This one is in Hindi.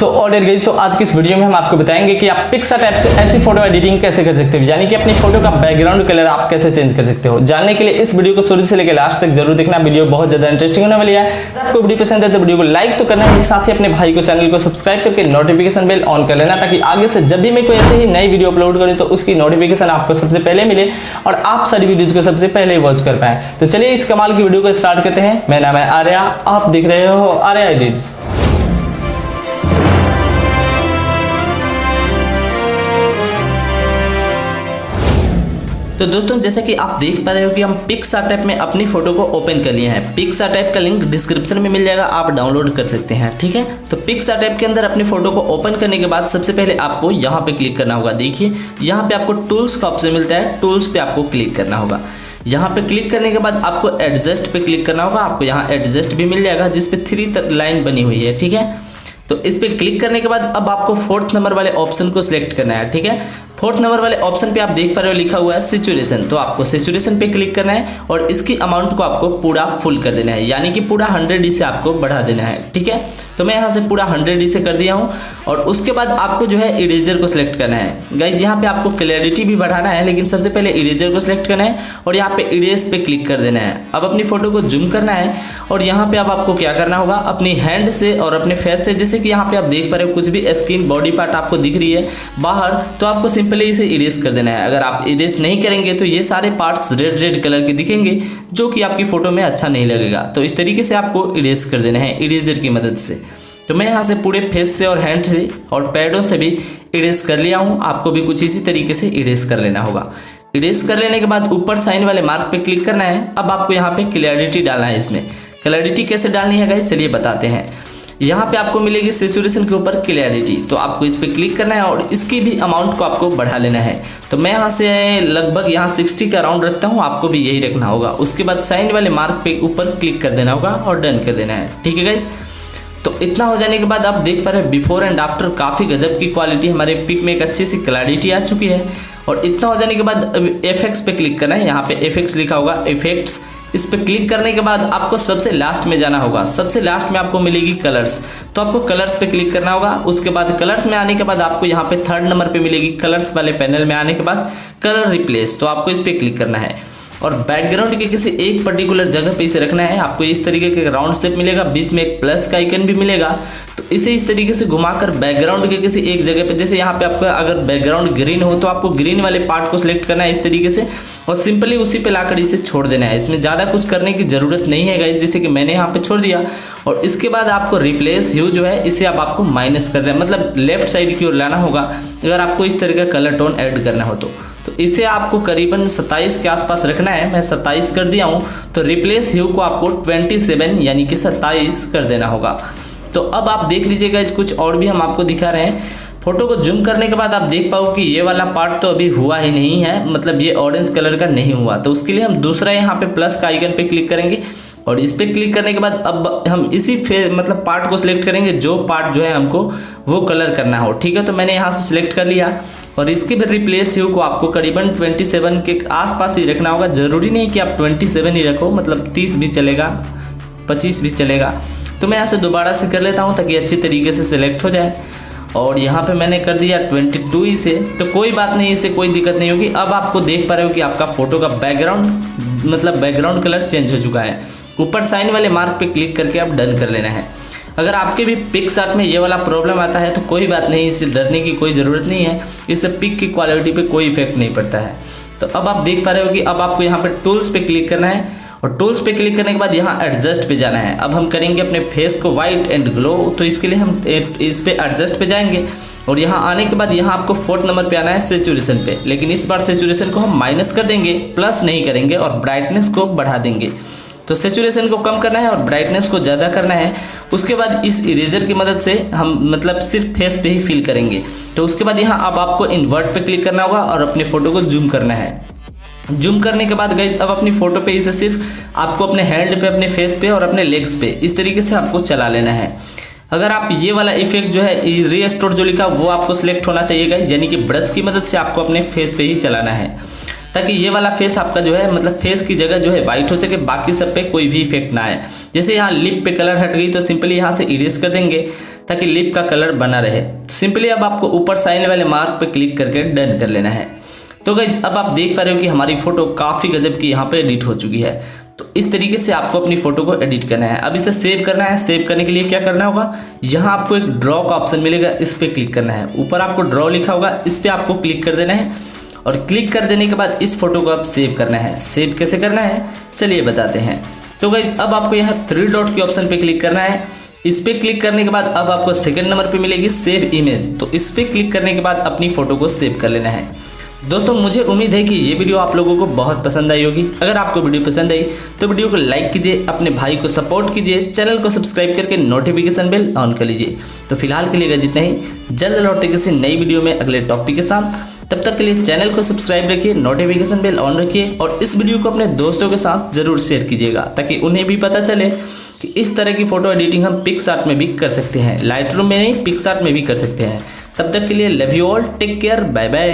ऑलरेडी गाइस, तो आज की इस वीडियो में हम आपको बताएंगे कि आप पिक्सार्ट ऐप से ऐसी फोटो एडिटिंग कैसे कर सकते हो, यानी कि अपनी फोटो का बैकग्राउंड कलर आप कैसे चेंज कर सकते हो। जानने के लिए इस वीडियो को शुरू से लेकर लास्ट तक जरूर देखना, वीडियो बहुत ज्यादा इंटरेस्टिंग होने वाली है। अगर आपको वीडियो पसंद है तो वीडियो को लाइक तो करना है, साथ ही अपने भाई को चैनल को सब्सक्राइब करके नोटिफिकेशन बेल ऑन कर लेना, ताकि आगे से जब भी मैं कोई ऐसी ही नई वीडियो अपलोड करूँ तो उसकी नोटिफिकेशन आपको सबसे पहले मिले और आप सारी वीडियोज को सबसे पहले वॉच कर पाए। तो चलिए इस कमाल की वीडियो को स्टार्ट करते हैं। मेरा नाम है आर्या, आप देख रहे हो आर्या एडिट्स। तो दोस्तों, जैसे कि आप देख पा रहे हो कि हम पिक्सार्ट ऐप में अपनी फोटो को ओपन कर लिए हैं। पिक्सार्ट ऐप का लिंक डिस्क्रिप्शन में मिल जाएगा, आप डाउनलोड कर सकते हैं। ठीक है, तो पिक्सार्ट ऐप के अंदर अपनी फोटो को ओपन करने के बाद सबसे पहले आपको यहाँ पे क्लिक करना होगा। देखिए यहाँ पे आपको टूल्स का ऑप्शन मिलता है, टूल्स पे आपको क्लिक करना होगा। यहाँ पे क्लिक करने के बाद आपको एडजस्ट पे क्लिक करना होगा। आपको यहाँ एडजस्ट भी मिल जाएगा जिसपे 3 लाइन बनी हुई है। ठीक है, तो इस पे क्लिक करने के बाद अब आपको 4th नंबर वाले ऑप्शन को सिलेक्ट करना है। ठीक है, 4th नंबर वाले ऑप्शन पे आप देख पा रहे हो लिखा हुआ है सैचुरेशन, तो आपको सैचुरेशन पे क्लिक करना है और इसकी अमाउंट को आपको पूरा फुल कर देना है, यानी कि पूरा 100 से आपको बढ़ा देना है। ठीक है, तो मैं यहाँ से पूरा 100 से कर दिया हूँ और उसके बाद आपको जो है इरेजर को सिलेक्ट करना है। गाइज यहाँ पे आपको क्लैरिटी भी बढ़ाना है, लेकिन सबसे पहले इरेजर को सिलेक्ट करना है और यहाँ पे इरेज पे क्लिक कर देना है। अब अपनी फोटो को जूम करना है और यहाँ पे अब आपको क्या करना होगा, अपनी हैंड से और अपने फेस से, जैसे कि यहाँ पे आप देख पा रहे हो कुछ भी स्किन बॉडी पार्ट आपको दिख रही है बाहर, तो आपको सिंपली इसे इरेज कर देना है। अगर आप इरेज नहीं करेंगे तो ये सारे पार्ट्स रेड कलर के दिखेंगे, जो कि आपकी फोटो में अच्छा नहीं लगेगा। तो इस तरीके से आपको इरेज कर देना है इरेजर की मदद से। तो मैं यहाँ से पूरे फेस से और हैंड से और पैडों से भी इरेज कर लिया हूँ। आपको भी कुछ इसी तरीके से इरेज कर लेना होगा। इरेज कर लेने के बाद ऊपर साइन वाले मार्क पे क्लिक करना है। अब आपको यहाँ पे क्लैरिटी डालना है। इसमें क्लैरिटी कैसे डालनी है गाइस, चलिए बताते हैं। यहाँ पे आपको मिलेगी सैचुरेशन के ऊपर क्लैरिटी, तो आपको इस पर क्लिक करना है और इसकी भी अमाउंट को आपको बढ़ा लेना है। तो मैं यहाँ से लगभग यहाँ 60 का राउंड रखता हूँ, आपको भी यही रखना होगा। उसके बाद साइन वाले मार्क पे ऊपर क्लिक कर देना होगा और डन कर देना है। ठीक है गाइस, तो इतना हो जाने के बाद आप देख पा रहे हैं बिफोर एंड आफ्टर काफ़ी गजब की क्वालिटी, हमारे पिक में एक अच्छी सी क्लैरिटी आ चुकी है। और इतना हो जाने के बाद इफेक्ट्स पे क्लिक करना है। यहाँ पे इफेक्ट्स लिखा होगा, इफेक्ट्स, इस पे क्लिक करने के बाद आपको सबसे लास्ट में जाना होगा। सबसे लास्ट में आपको मिलेगी कलर्स, तो आपको कलर्स पे क्लिक करना होगा। उसके बाद कलर्स में आने के बाद आपको यहाँ पे 3rd नंबर पे मिलेगी कलर्स वाले पैनल में आने के बाद कलर रिप्लेस, तो आपको इस पे क्लिक करना है और बैकग्राउंड के किसी एक पर्टिकुलर जगह पे इसे रखना है। आपको इस तरीके के राउंड शेप मिलेगा, बीच में एक प्लस का आइकन भी मिलेगा, तो इसे इस तरीके से घुमाकर बैकग्राउंड के किसी एक जगह पे, जैसे यहाँ पे आपका अगर बैकग्राउंड ग्रीन हो तो आपको ग्रीन वाले पार्ट को सिलेक्ट करना है इस तरीके से और सिंपली उसी पे लाकर इसे छोड़ देना है। इसमें ज़्यादा कुछ करने की ज़रूरत नहीं है गाइस, जैसे कि मैंने यहाँ पे छोड़ दिया। और इसके बाद आपको रिप्लेस ह्यू जो है इसे आपको माइनस कर देना, मतलब लेफ्ट साइड की ओर लाना होगा अगर आपको इस तरह का कलर टोन ऐड करना हो तो इसे आपको करीबन 27 के आसपास रखना है। मैं 27 कर दिया हूँ, तो रिप्लेस ह्यू को आपको 27 यानी कि 27 कर देना होगा। तो अब आप देख लीजिएगा, कुछ और भी हम आपको दिखा रहे हैं। फोटो को जूम करने के बाद आप देख पाओ कि ये वाला पार्ट तो अभी हुआ ही नहीं है, मतलब ये ऑरेंज कलर का नहीं हुआ। तो उसके लिए हम दूसरा यहाँ पे प्लस का आइकन पे क्लिक करेंगे और इस पे क्लिक करने के बाद अब हम इसी मतलब पार्ट को सिलेक्ट करेंगे जो पार्ट जो है हमको वो कलर करना हो। ठीक है, तो मैंने यहाँ से सिलेक्ट कर लिया और इसके भी रिप्लेस ह्यू को आपको करीबन 27 के आसपास ही रखना होगा। ज़रूरी नहीं कि आप 27 ही रखो, मतलब 30 भी चलेगा, 25 भी चलेगा। तो मैं यहाँ से दोबारा से कर लेता हूँ ताकि अच्छी तरीके से सिलेक्ट हो जाए। और यहाँ पे मैंने कर दिया 22 ही से, तो कोई बात नहीं, इससे कोई दिक्कत नहीं होगी। अब आपको देख पा रहे हो कि आपका फोटो का बैकग्राउंड मतलब बैकग्राउंड कलर चेंज हो चुका है। ऊपर साइन वाले मार्क पे क्लिक करके आप डन कर लेना है। अगर आपके भी पिक्सार्ट में ये वाला प्रॉब्लम आता है तो कोई बात नहीं, इससे डरने की कोई ज़रूरत नहीं है, इससे पिक की क्वालिटी पे कोई इफेक्ट नहीं पड़ता है। तो अब आप देख पा रहे हो कि अब आपको यहाँ पे टूल्स पे क्लिक करना है और टूल्स पे क्लिक करने के बाद यहाँ एडजस्ट पे जाना है। अब हम करेंगे अपने फेस को वाइट एंड ग्लो, तो इसके लिए हम इस पे एडजस्ट पे जाएंगे और यहाँ आने के बाद यहाँ आपको 4th नंबर पे आना है सैचुरेशन पे, लेकिन इस बार सैचुरेशन को हम माइनस कर देंगे, प्लस नहीं करेंगे और ब्राइटनेस को बढ़ा देंगे। तो सैचुरेशन को कम करना है और ब्राइटनेस को ज़्यादा करना है। उसके बाद इस इरेजर की मदद से हम मतलब सिर्फ फेस पे ही फिल करेंगे। तो उसके बाद यहाँ अब आपको इन्वर्ट पे क्लिक करना होगा और अपने फ़ोटो को जूम करना है। जूम करने के बाद गाइज अब अपनी फ़ोटो पे इसे सिर्फ आपको अपने हैंड पे, अपने फेस पे और अपने लेग्स पे इस तरीके से आपको चला लेना है। अगर आप ये वाला इफेक्ट जो है रीस्टोर जो लिखा वो आपको सिलेक्ट होना चाहिए गाइज, यानी कि ब्रश की मदद से आपको अपने फेस पे ही चलाना है ताकि ये वाला फेस आपका जो है मतलब फेस की जगह जो है वाइट हो सके, बाकी सब पे कोई भी इफेक्ट ना आए। जैसे यहाँ लिप पे कलर हट गई तो सिंपली यहाँ से इरेज कर देंगे। ताकि लिप का कलर बना रहे। सिंपली अब आपको ऊपर साइन वाले मार्क पे क्लिक करके डन कर लेना है। तो गाइज अब आप देख पा रहे हो कि हमारी फोटो काफ़ी गजब की यहाँ पे एडिट हो चुकी है। तो इस तरीके से आपको अपनी फोटो को एडिट करना है। अब इसे सेव करना है। सेव करने के लिए क्या करना होगा, यहाँ आपको एक ड्रॉ का ऑप्शन मिलेगा, इस पर क्लिक करना है। ऊपर आपको ड्रॉ लिखा होगा, इस पर आपको क्लिक कर देना है और क्लिक कर देने के बाद इस फोटो को आप सेव करना है। सेव कैसे करना है चलिए बताते हैं। तो गाइज अब आपको यहाँ 3 डॉट के ऑप्शन पे क्लिक करना है। इस पर क्लिक करने के बाद अब आपको सेकंड नंबर पे मिलेगी सेव इमेज। तो इस पर क्लिक करने के बाद अपनी फोटो को सेव कर लेना है। दोस्तों मुझे उम्मीद है कि ये वीडियो आप लोगों को बहुत पसंद आई होगी। अगर आपको वीडियो पसंद आई तो वीडियो को लाइक कीजिए, अपने भाई को सपोर्ट कीजिए, चैनल को सब्सक्राइब करके नोटिफिकेशन बेल ऑन कर लीजिए। तो फिलहाल के लिए जितना ही, जल्द लौटते किसी नई वीडियो में अगले टॉपिक के साथ। तब तक के लिए चैनल को सब्सक्राइब रखिए, नोटिफिकेशन बेल ऑन रखिए और इस वीडियो को अपने दोस्तों के साथ जरूर शेयर कीजिएगा ताकि उन्हें भी पता चले कि इस तरह की फोटो एडिटिंग हम पिक्सआर्ट में भी कर सकते हैं। लाइटरूम में नहीं, पिक्सआर्ट में भी कर सकते हैं। तब तक के लिए love you all, take care, bye bye.